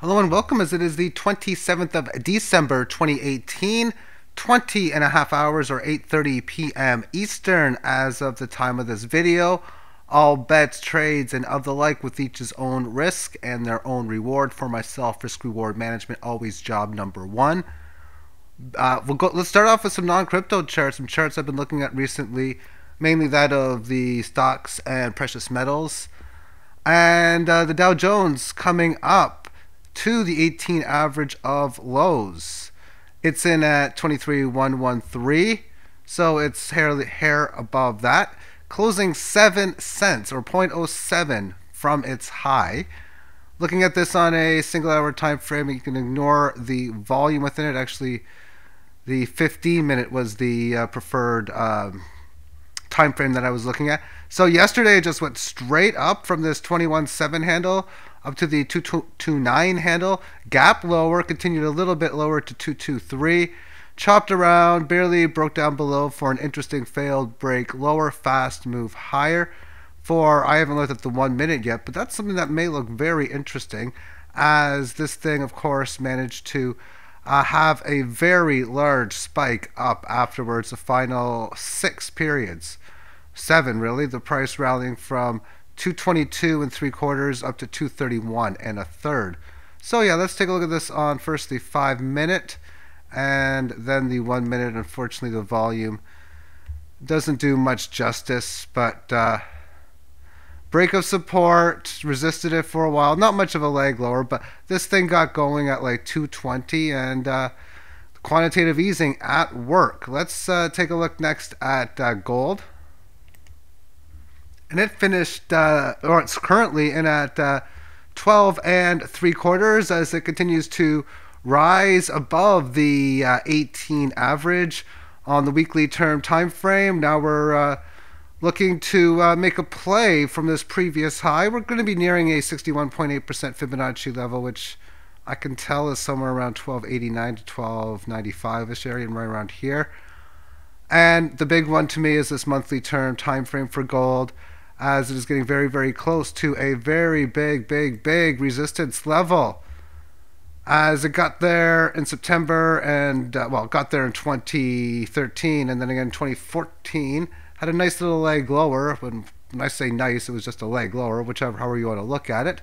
Hello and welcome as it is the 27th of December 2018, 20 and a half hours or 8:30 p.m. Eastern as of the time of this video. All bets, trades, and of the like with each his own risk and their own reward. For myself, risk reward management, always job number one. Let's start off with some non-crypto charts, some charts I've been looking at recently, mainly that of the stocks and precious metals. And the Dow Jones coming up to the 18 average of lows. It's in at 23,113, so it's hair above that, closing 7 cents or 0.07 from its high. Looking at this on a single hour time frame, you can ignore the volume within it. Actually, the 15-minute was the preferred time frame that I was looking at. So yesterday it just went straight up from this 21.7 handle up to the 229 handle. Gap lower, continued a little bit lower to 223. Chopped around, barely broke down below for an interesting failed break lower, fast move higher. I haven't looked at the 1 minute yet, but that's something that may look very interesting, as this thing, of course, managed to have a very large spike up afterwards, the final 6 periods. 7 really, the price rallying from 222 and 3/4 up to 231 and 1/3. So yeah, let's take a look at this on first the 5 minute and then the 1 minute. Unfortunately, the volume doesn't do much justice, but break of support, resisted it for a while. Not much of a leg lower, but this thing got going at like 220 and quantitative easing at work. Let's take a look next at gold. And it finished, or it's currently in at 12 and 3/4 as it continues to rise above the 18 average on the weekly term time frame. Now we're looking to make a play from this previous high. We're going to be nearing a 61.8% Fibonacci level, which I can tell is somewhere around 1289 to 1295-ish area, and right around here. And the big one to me is this monthly term time frame for gold, as it is getting very, very close to a very big resistance level. As it got there in September and, well, it got there in 2013 and then again in 2014, had a nice little leg lower. When I say nice, it was just a leg lower, however you want to look at it.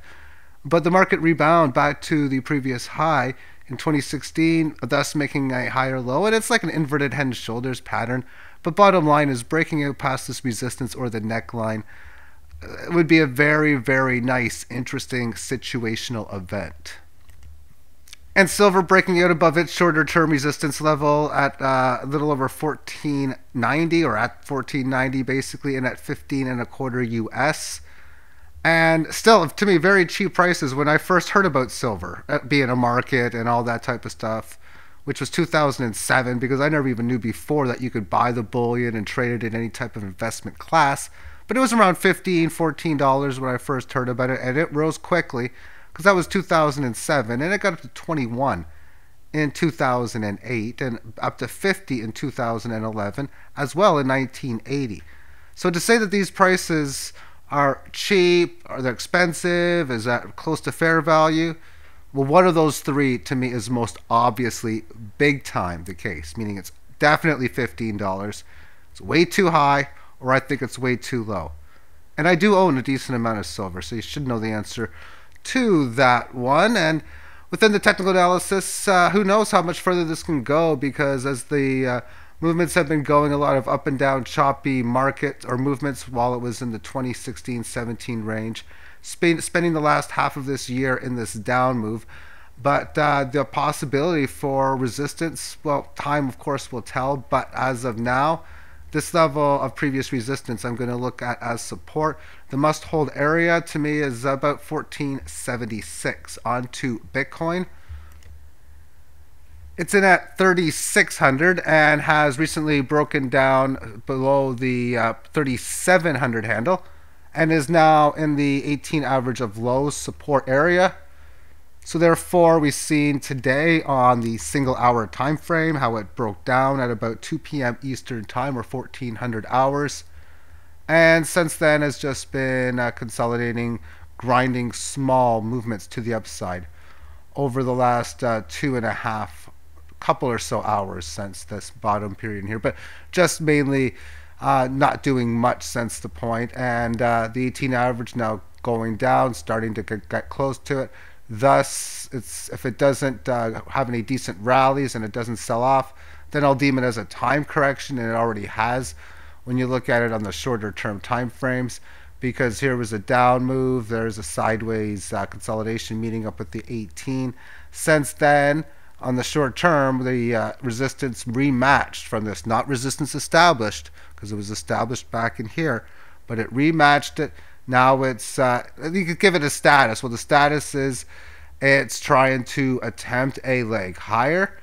But the market rebound back to the previous high in 2016, thus making a higher low. And it's like an inverted head and shoulders pattern. But bottom line is breaking out past this resistance or the neckline. It would be a very nice, interesting situational event. And silver breaking out above its shorter term resistance level at a little over 1490, or at 1490 basically, and at 15.25 US. And still, to me, very cheap prices when I first heard about silver being a market and all that type of stuff, which was 2007, because I never even knew before that you could buy the bullion and trade it in any type of investment class. But it was around $15, $14 when I first heard about it, and it rose quickly, because that was 2007, and it got up to 21 in 2008, and up to 50 in 2011, as well in 1980. So to say that these prices are cheap, are they expensive, is that close to fair value? Well, one of those three to me is most obviously big time the case, meaning it's definitely $15. It's way too high, or I think it's way too low. And I do own a decent amount of silver, so you should know the answer to that one. And within the technical analysis, who knows how much further this can go, because as the movements have been going, a lot of up and down choppy market or movements while it was in the 2016-17 range, spending the last half of this year in this down move. But the possibility for resistance, well, time of course will tell, but as of now, this level of previous resistance I'm going to look at as support. The must hold area to me is about 1476. On to Bitcoin. It's in at 3,600 and has recently broken down below the 3,700 handle and is now in the 18 average of lows support area. So therefore, we've seen today on the single hour time frame how it broke down at about 2 p.m. Eastern time, or 1400 hours. And since then has just been consolidating, grinding small movements to the upside. over the last 2.5 couple or so hours since this bottom period in here, but just mainly not doing much since the point, and the 18 average now going down, starting to get close to it. Thus, if it doesn't have any decent rallies and it doesn't sell off, then I'll deem it as a time correction, and it already has when you look at it on the shorter term time frames, because here was a down move, there's a sideways consolidation meeting up with the 18. Since then, on the short term, the resistance rematched from this, not resistance established, because it was established back in here, but it rematched it. Now it's, you could give it a status. Well, the status is it's trying to attempt a leg higher,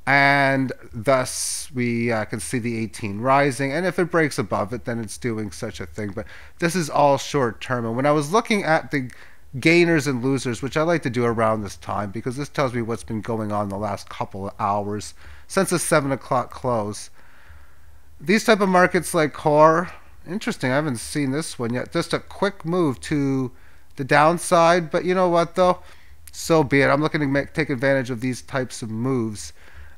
and thus we can see the 18 rising, and if it breaks above it, then it's doing such a thing. But this is all short term, and when I was looking at the gainers and losers, which I like to do around this time because this tells me what's been going on the last couple of hours since the 7 o'clock close. These type of markets like core, interesting, I haven't seen this one yet. Just a quick move to the downside, but you know what though, so be it. I'm looking to take advantage of these types of moves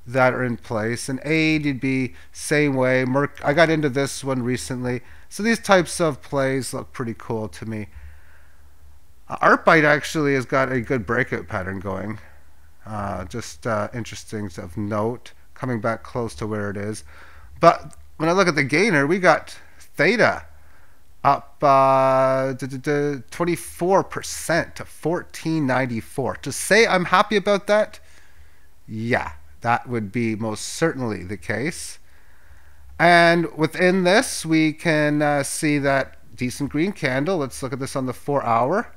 that are in place. And AID would be same way. I got into this one recently, so these types of plays look pretty cool to me. Artbyte actually has got a good breakout pattern going. Just interesting of note, coming back close to where it is. But when I look at the gainer, we got Theta up 24% to 1494. To say I'm happy about that, yeah, that would be most certainly the case. And within this, we can see that decent green candle. Let's look at this on the 4 hour.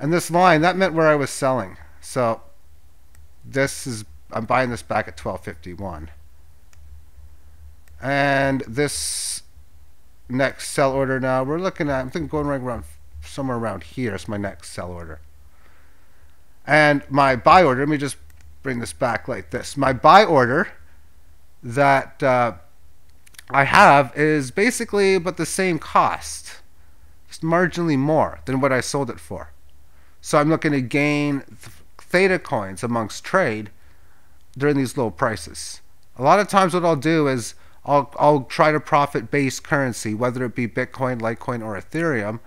And this line, that meant where I was selling. So this is, I'm buying this back at 12.51. And this next sell order now, we're looking at, I'm thinking going right around, somewhere around here is my next sell order. And my buy order, let me just bring this back like this. My buy order that I have is basically about the same cost, just marginally more than what I sold it for. So I'm looking to gain Theta coins amongst trade during these low prices. A lot of times what I'll do is I'll try to profit base currency, whether it be Bitcoin, Litecoin, or Ethereum,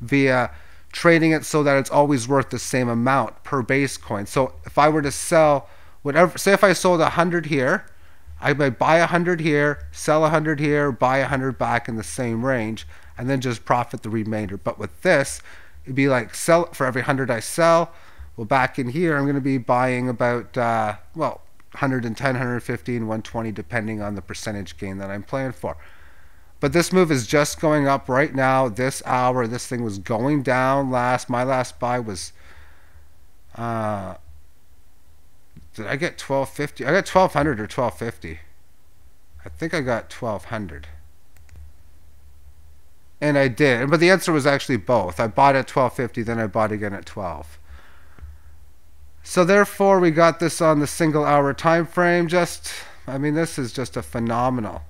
via trading it so that it's always worth the same amount per base coin. So if I were to sell whatever, say if I sold 100 here, I might buy 100 here, sell 100 here, buy 100 back in the same range, and then just profit the remainder. But with this, it'd be like sell for every 100 I sell. Well, back in here, I'm going to be buying about, well, 110, 115, 120, depending on the percentage gain that I'm playing for. But this move is just going up right now, this hour. This thing was going down last. My last buy was, did I get 1250? I got 1200 or 1250. I think I got 1200. And I did, but the answer was actually both. I bought at 1250, then I bought again at 12. So therefore, we got this on the single hour time frame. Just, I mean, this is just a phenomenal.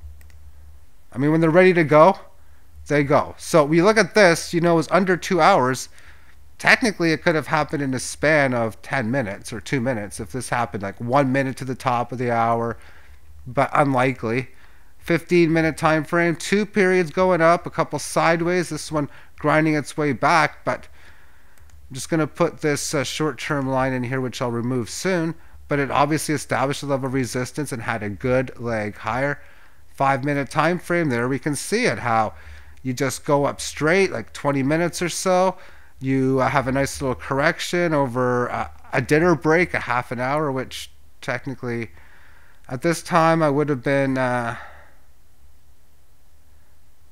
I mean, when they're ready to go, they go. So we look at this, you know, it was under 2 hours. Technically, it could have happened in a span of 10 minutes or 2 minutes if this happened like 1 minute to the top of the hour, but unlikely. 15-minute time frame, 2 periods going up, a couple sideways, this one grinding its way back. But I'm just going to put this short-term line in here, which I'll remove soon. But it obviously established a level of resistance and had a good leg higher. 5-minute time frame, there we can see it, how you just go up straight like 20 minutes or so. You have a nice little correction over a dinner break, a half an hour, which technically at this time I would have been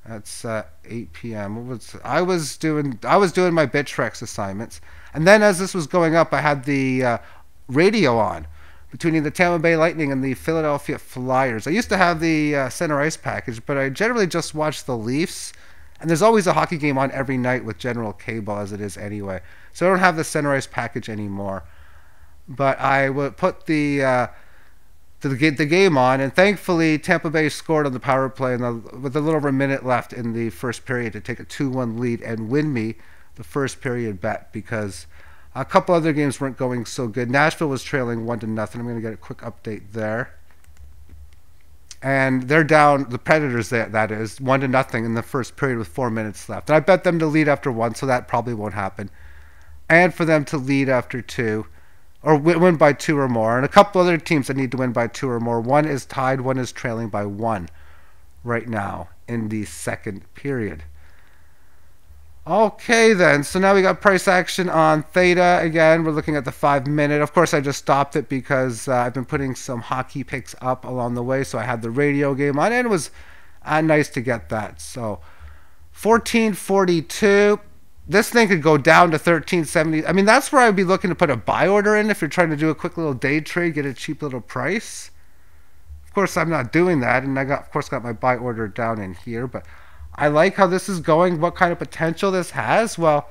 that's 8 p.m. I was doing my Bittrex assignments, and then as this was going up, I had the radio on between the Tampa Bay Lightning and the Philadelphia Flyers. I used to have the center ice package, but I generally just watch the Leafs, and there's always a hockey game on every night with general cable as it is anyway. So I don't have the center ice package anymore, but I would put the game on, and thankfully Tampa Bay scored on the power play with a little over a minute left in the first period to take a 2-1 lead and win me the first period bet, because A couple other games weren't going so good. Nashville was trailing 1-0. I'm going to get a quick update there. And they're down, the Predators, that is, 1-0 in the first period with 4 minutes left. And I bet them to lead after 1, so that probably won't happen. And for them to lead after 2, or win by 2 or more. And a couple other teams that need to win by 2 or more. One is tied, one is trailing by 1 right now in the second period. Okay then, so now we got price action on Theta. Again, we're looking at the 5 minute. Of course, I just stopped it because I've been putting some hockey picks up along the way. So I had the radio game on, and it was nice to get that. So 14.42. This thing could go down to 13.70. I mean, that's where I'd be looking to put a buy order in if you're trying to do a quick little day trade, get a cheap little price. Of course, I'm not doing that, and I of course got my buy order down in here, but I like how this is going, what kind of potential this has. Well,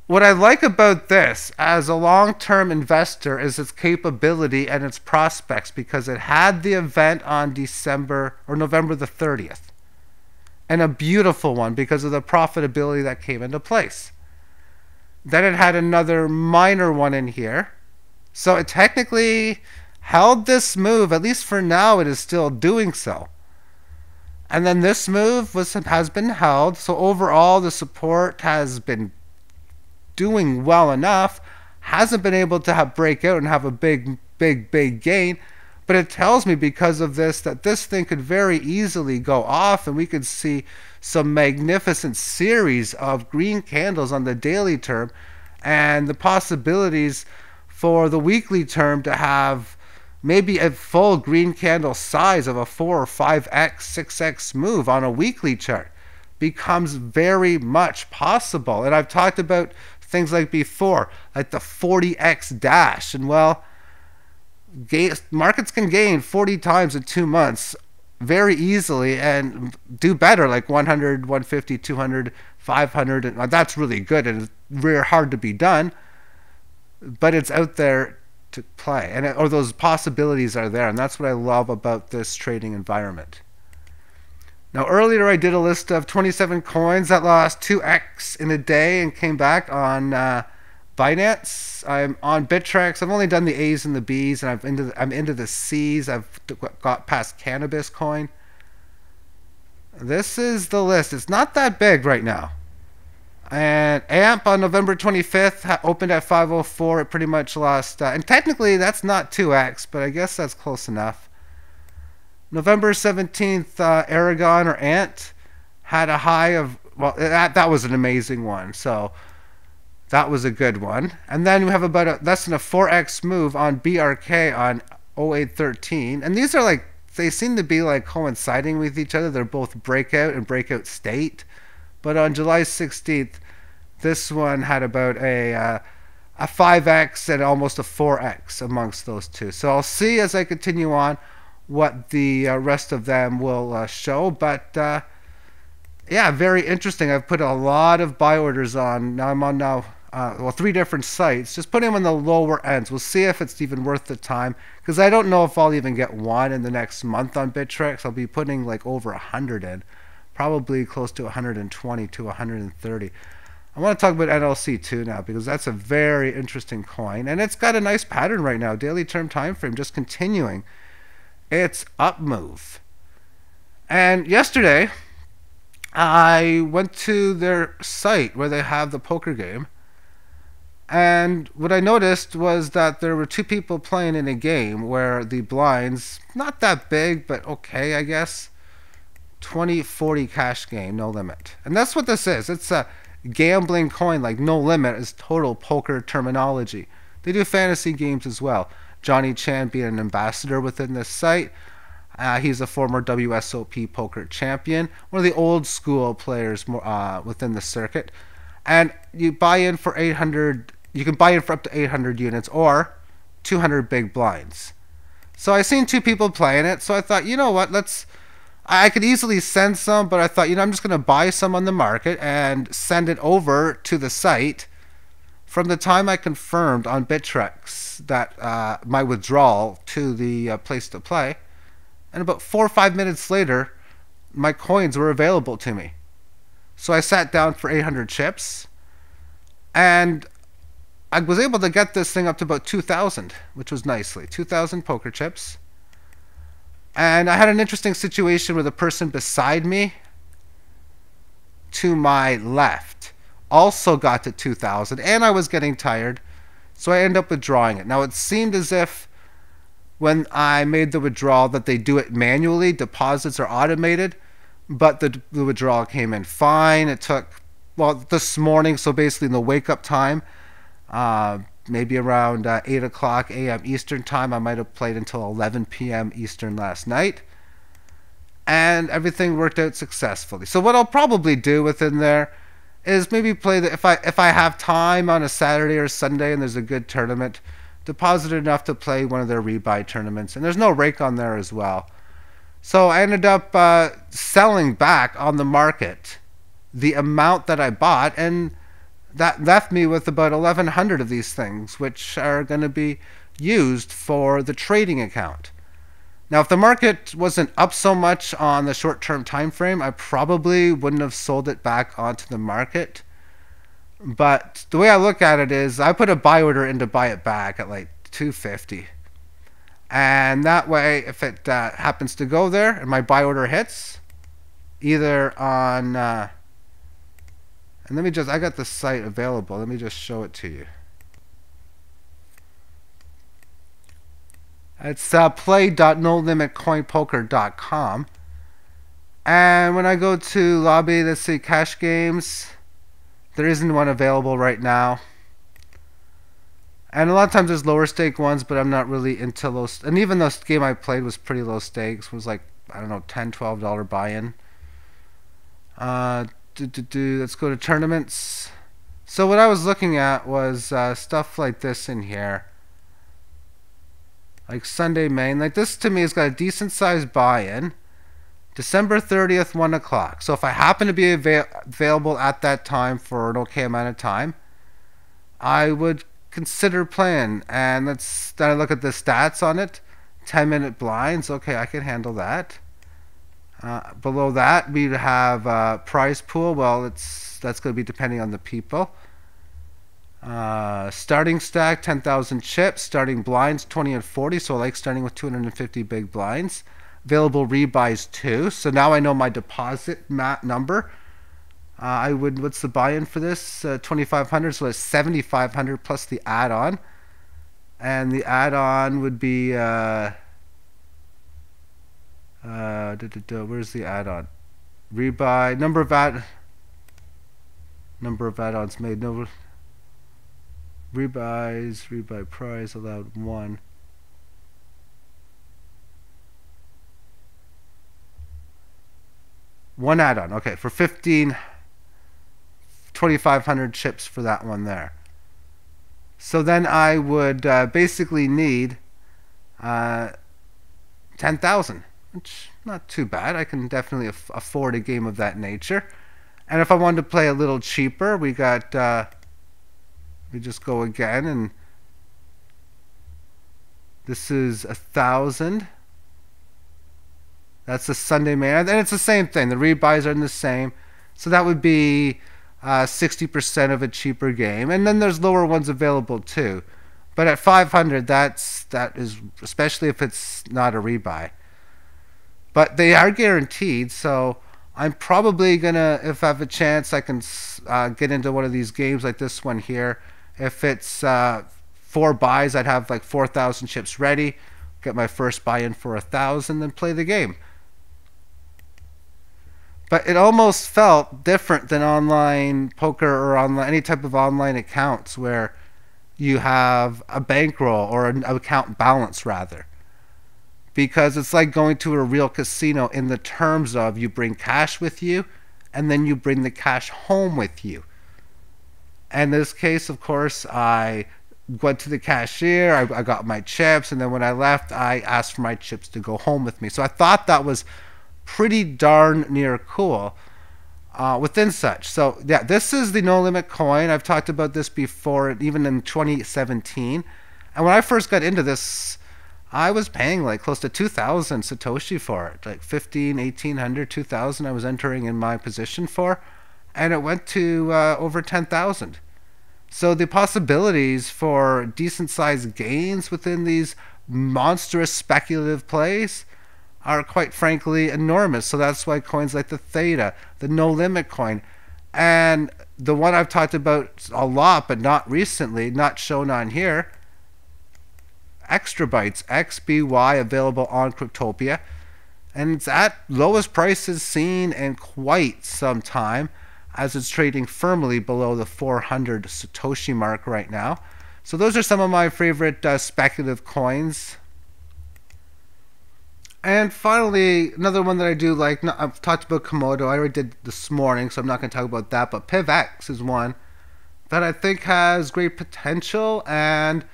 what I like about this as a long-term investor is its capability and its prospects, because it had the event on November the 30th. And a beautiful one because of the profitability that came into place. Then it had another minor one in here. So it technically held this move, at least for now it is still doing so. And then this move has been held. So overall, the support has been doing well enough. Hasn't been able to break out and have a big gain. But it tells me because of this that this thing could very easily go off, and we could see some magnificent series of green candles on the daily term, and the possibilities for the weekly term to have maybe a full green candle size of a 4 or 5x, 6x move on a weekly chart becomes very much possible. And I've talked about things like before, like the 40x dash. And well, markets can gain 40 times in 2 months very easily and do better, like 100, 150, 200, 500. And that's really good, and it's very hard to be done. But it's out there to play, or those possibilities are there, and that's what I love about this trading environment. Now, earlier I did a list of 27 coins that lost 2x in a day and came back on Binance. I'm on Bittrex. I've only done the A's and the B's, and I'm into the C's. I've got past cannabis coin. This is the list. It's not that big right now. And AMP on November 25th opened at 504. It pretty much lost. And technically, that's not 2x, but I guess that's close enough. November 17th, Aragon or Ant had a high of, well, that was an amazing one. So that was a good one. And then we have about less than a 4x move on BRK on 0813. And these are like, they seem to be like coinciding with each other. They're both breakout and breakout state. But on July 16th, this one had about a 5x and almost a 4x amongst those two. So I'll see as I continue on what the rest of them will show. But yeah, very interesting. I've put a lot of buy orders on. Now I'm on 3 different sites. Just putting them on the lower ends. We'll see if it's even worth the time, because I don't know if I'll even get one in the next month on Bittrex. I'll be putting like over 100 in. Probably close to 120 to 130. I want to talk about NLC too now, because that's a very interesting coin, and it's got a nice pattern right now. Daily term time frame just continuing its up move. And yesterday I went to their site where they have the poker game, and what I noticed was that there were 2 people playing in a game where the blinds, not that big, but okay, I guess, 20-40 cash game, no limit. And that's what this is. It's a gambling coin. Like no limit is total poker terminology. They do fantasy games as well. Johnny Chan being an ambassador within this site. He's a former WSOP poker champion, one of the old school players within the circuit. And you buy in for 800. You can buy in for up to 800 units or 200 big blinds. So I seen 2 people playing it, so I thought, you know what, I could easily send some, but I thought, I'm just going to buy some on the market and send it over to the site. From the time I confirmed on Bittrex that my withdrawal to the place to play, and about 4 or 5 minutes later, my coins were available to me. So I sat down for 800 chips, and I was able to get this thing up to about 2,000, which was nicely 2,000 poker chips. And I had an interesting situation where the person beside me to my left also got to 2,000, and I was getting tired, so I ended up withdrawing it. Now, it seemed as if when I made the withdrawal that they do it manually, deposits are automated, but the withdrawal came in fine. It took, well, this morning, so basically in the wake-up time, maybe around 8 o'clock a.m. Eastern time. I might have played until 11 p.m. Eastern last night. And everything worked out successfully. So what I'll probably do within there is maybe play if I have time on a Saturday or Sunday and there's a good tournament, deposit enough to play one of their rebuy tournaments. And there's no rake on there as well. So I ended up selling back on the market the amount that I bought, and that left me with about 1,100 of these things, which are going to be used for the trading account. Now, if the market wasn't up so much on the short-term time frame, I probably wouldn't have sold it back onto the market. But the way I look at it is I put a buy order in to buy it back at like 250. And that way, if it happens to go there and my buy order hits, either on... and let me just... I got the site available. Let me just show it to you. It's play.nolimitcoinpoker.com. And when I go to lobby, let's see, cash games, there isn't one available right now. And a lot of times there's lower stake ones, but I'm not really into those. And even the game I played was pretty low stakes. It was like, I don't know, $10, $12 buy-in. Let's go to tournaments. So what I was looking at was stuff like this in here. Like Sunday main. Like this to me has got a decent sized buy-in. December 30th, 1 o'clock. So if I happen to be available at that time for an okay amount of time, I would consider playing. And then I look at the stats on it. 10-minute blinds. Okay, I can handle that. Below that, we have prize pool. Well, that's going to be depending on the people. Starting stack, 10,000 chips. Starting blinds, 20 and 40. So I like starting with 250 big blinds. Available rebuys 2. So now I know my deposit number. What's the buy-in for this? 2,500. So that's 7,500 plus the add-on. And the add-on would be where's the add-on? Rebuy number of add-ons made. No rebuys. Rebuy price allowed 1. One add-on. Okay, for 2,500 chips for that one there. So then I would basically need 10,000, which not too bad. I can definitely afford a game of that nature. And if I wanted to play a little cheaper, we got we just go again, and this is 1,000. That's the Sunday main, and it's the same thing. The rebuys are the same, so that would be 60% of a cheaper game. And then there's lower ones available too. But at 500, that is, especially if it's not a rebuy. But they are guaranteed, so I'm probably gonna, if I have a chance, I can get into one of these games like this one here. If it's 4 buys, I'd have like 4,000 chips ready. Get my first buy-in for 1,000, then play the game. But it almost felt different than online poker or online any type of online accounts where you have a bankroll or an account balance rather. Because it's like going to a real casino in the terms of you bring cash with you and then you bring the cash home with you. And in this case, of course, I went to the cashier, I got my chips, and then when I left, I asked for my chips to go home with me. So I thought that was pretty darn near cool within such. So yeah, this is the No Limit coin. I've talked about this before, even in 2017. And when I first got into this, I was paying like close to 2,000 Satoshi for it, like 15, 1,800, 2,000 I was entering in my position for, and it went to over 10,000. So the possibilities for decent sized gains within these monstrous speculative plays are quite frankly enormous. So that's why coins like the Theta, the no limit coin, and the one I've talked about a lot but not recently, not shown on here, Extra Bytes, XBY, available on Cryptopia, and it's at lowest prices seen in quite some time, as it's trading firmly below the 400 Satoshi mark right now. So those are some of my favorite speculative coins. And finally, another one that I do like, I've talked about Komodo, I already did this morning, so I'm not going to talk about that, but PivX is one that I think has great potential, and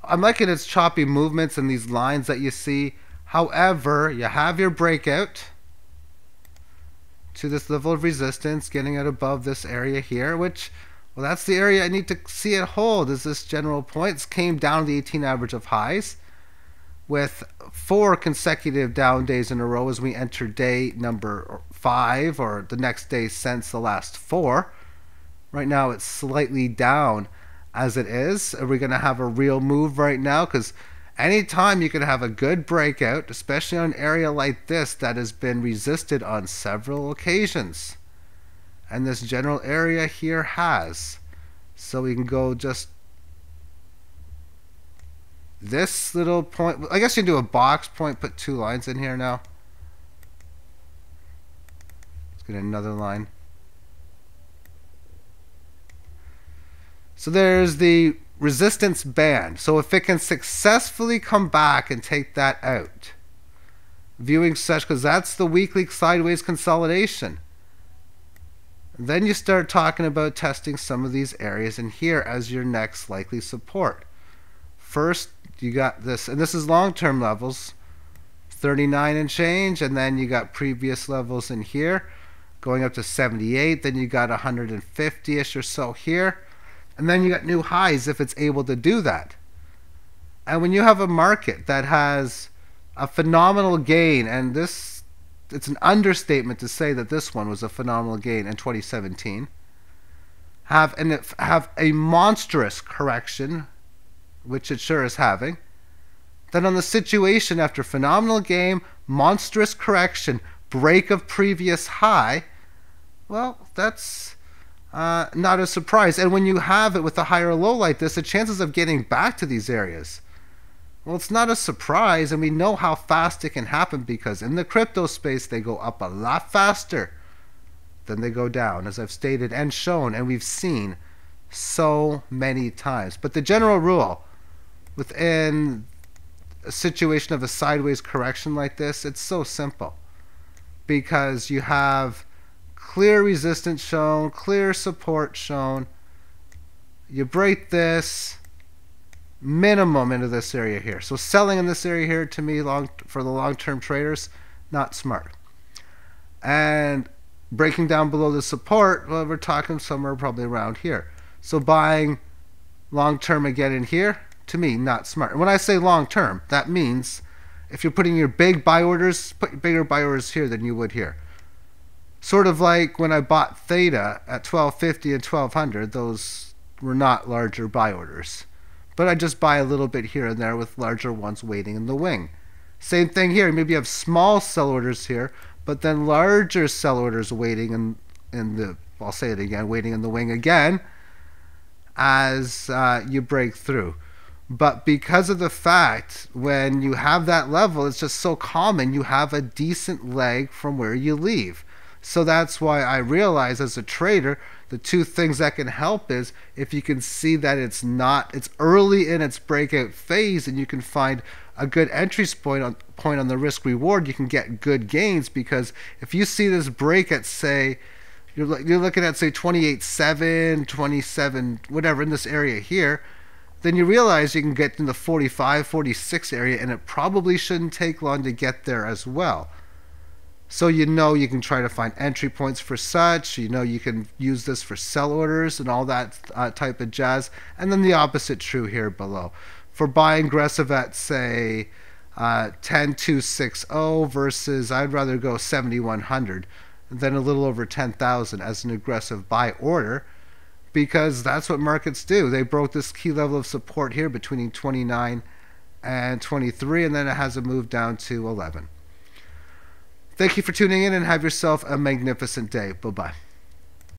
I'm liking its choppy movements and these lines that you see. However, you have your breakout to this level of resistance, getting it above this area here, which, well, that's the area I need to see it hold, is this general point. It came down to the 18 average of highs with 4 consecutive down days in a row as we enter day number 5, or the next day since the last 4. Right now it's slightly down as it is. Are we going to have a real move right now? Because anytime you can have a good breakout, especially on an area like this that has been resisted on several occasions, and this general area here has. So we can go just this little point. I guess you can do a box point, put 2 lines in here now. Let's get another line. So there's the resistance band. So if it can successfully come back and take that out, viewing such, because that's the weekly sideways consolidation, then you start talking about testing some of these areas in here as your next likely support. First, you got this, and this is long-term levels, 39 and change, and then you got previous levels in here going up to 78, then you got 150-ish or so here, and then you got new highs if it's able to do that. And when you have a market that has a phenomenal gain, and this, it's an understatement to say that this one was a phenomenal gain in 2017, have a monstrous correction, which it sure is having, then on the situation after phenomenal gain, monstrous correction, break of previous high, well, that's not a surprise. And when you have it with a higher low like this, the chances of getting back to these areas, well, it's not a surprise, and we know how fast it can happen, because in the crypto space they go up a lot faster than they go down, as I've stated and shown, and we've seen so many times. But the general rule within a situation of a sideways correction like this, it's so simple, because you have clear resistance shown, clear support shown. You break this minimum into this area here. So selling in this area here, to me, for the long-term traders, not smart. And breaking down below the support, well, we're talking somewhere probably around here. So buying long-term again in here, to me, not smart. And when I say long-term, that means if you're putting your big buy orders, put bigger buy orders here than you would here. Sort of like when I bought Theta at 1250 and 1200, those were not larger buy orders. But I just buy a little bit here and there with larger ones waiting in the wing. Same thing here. Maybe you have small sell orders here, but then larger sell orders waiting in the, I'll say it again, waiting in the wing again as you break through. But because of the fact when you have that level, it's just so common, you have a decent leg from where you leave. So that's why I realize as a trader, the 2 things that can help is if you can see that it's early in its breakout phase, and you can find a good entry point on the risk reward, you can get good gains. Because if you see this break at, say, you're looking at, say, 28.7, 27, whatever, in this area here, then you realize you can get in the 45, 46 area, and it probably shouldn't take long to get there as well. So you know you can try to find entry points for such, you know you can use this for sell orders and all that type of jazz. And then the opposite true here below. For buying aggressive at, say, 10,260 versus, I'd rather go 7,100 than a little over 10,000 as an aggressive buy order. because that's what markets do. They broke this key level of support here between 29 and 23, and then it has a move down to 11. Thank you for tuning in, and have yourself a magnificent day. Bye-bye.